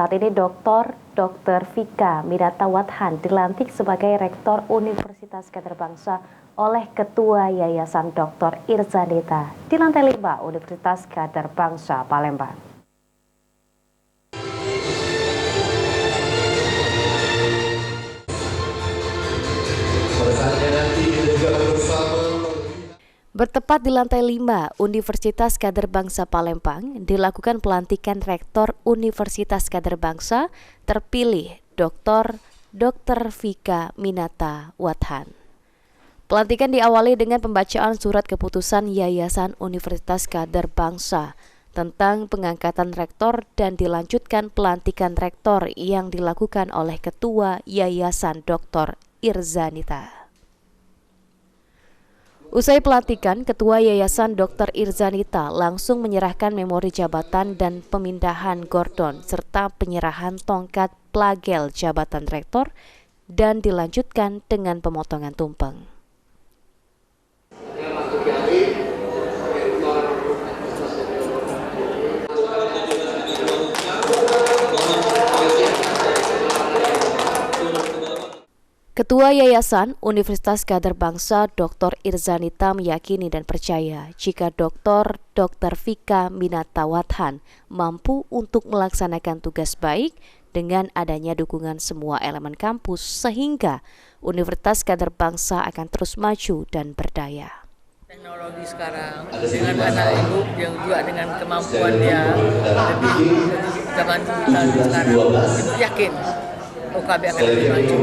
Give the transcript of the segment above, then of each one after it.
Saat ini Dr. Vika Minatawathan dilantik sebagai Rektor Universitas Kader Bangsa oleh Ketua Yayasan Dr. Irzanita di lantai 5 Universitas Kader Bangsa Palembang. Bertepat di lantai 5 Universitas Kader Bangsa Palembang, dilakukan pelantikan Rektor Universitas Kader Bangsa terpilih Dr. Vika Minatawathan. Pelantikan diawali dengan pembacaan surat keputusan Yayasan Universitas Kader Bangsa tentang pengangkatan rektor dan dilanjutkan pelantikan rektor yang dilakukan oleh Ketua Yayasan Dr. Irzanita. Usai pelantikan, Ketua Yayasan Dr. Irzanita langsung menyerahkan memori jabatan dan pemindahan gordon serta penyerahan tongkat plagel jabatan rektor dan dilanjutkan dengan pemotongan tumpeng. Ketua Yayasan Universitas Kader Bangsa Dr. Irzanita meyakini dan percaya jika Dr. Vika Minatawathan mampu untuk melaksanakan tugas baik dengan adanya dukungan semua elemen kampus sehingga Universitas Kader Bangsa akan terus maju dan berdaya. Teknologi sekarang dengan anak ibu yang juga dengan kemampuan dia lebih zaman sekarang, ibu yakin UKB akan lebih maju.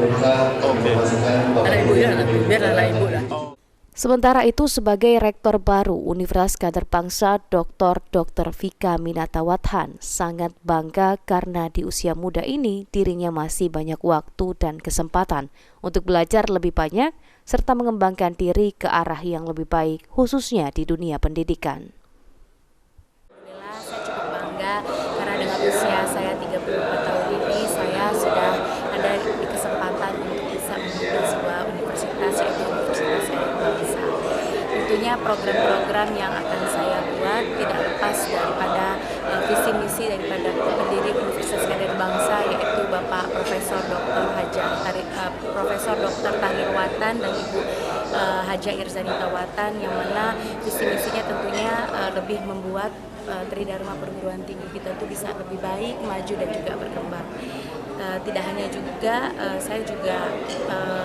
Anak ibu ya, biarlah anak ibu lah. Sementara itu, sebagai Rektor baru Universitas Kader Bangsa, Dr. Vika Minatawathan sangat bangga karena di usia muda ini dirinya masih banyak waktu dan kesempatan untuk belajar lebih banyak serta mengembangkan diri ke arah yang lebih baik, khususnya di dunia pendidikan. Alhamdulillah, saya cukup bangga karena dengan usia saya 34 tahun ini saya sudah ada di kesempatan untuk bisa memimpin sebuah universitas, yaitu Universitas Kader Bangsa. Tentunya program-program yang akan saya buat tidak lepas daripada visi misi daripada pendiri Universitas Kader Bangsa, yaitu Bapak Profesor Dr. Tahirwatan dan Ibu Haja Irzanitawathan, yang mana visi misinya tentunya lebih membuat Tridharma perguruan tinggi kita itu bisa lebih baik, maju dan juga berkembang. Tidak hanya juga, saya juga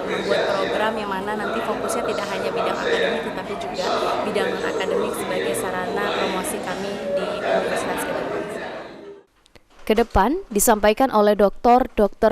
membuat program yang mana nanti fokusnya tidak hanya bidang akademik tetapi juga bidang non-akademik sebagai sarana promosi kami di Universitas Kader Bangsa. Kedepan, disampaikan oleh Dr.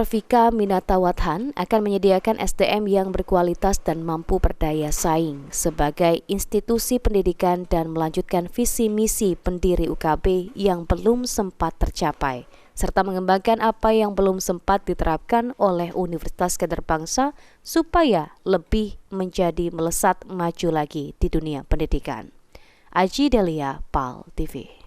Vika Minatawathan akan menyediakan SDM yang berkualitas dan mampu berdaya saing sebagai institusi pendidikan dan melanjutkan visi misi pendiri UKB yang belum sempat tercapai, serta mengembangkan apa yang belum sempat diterapkan oleh Universitas Kader Bangsa supaya lebih menjadi melesat maju lagi di dunia pendidikan. Aji Delia, PAL TV.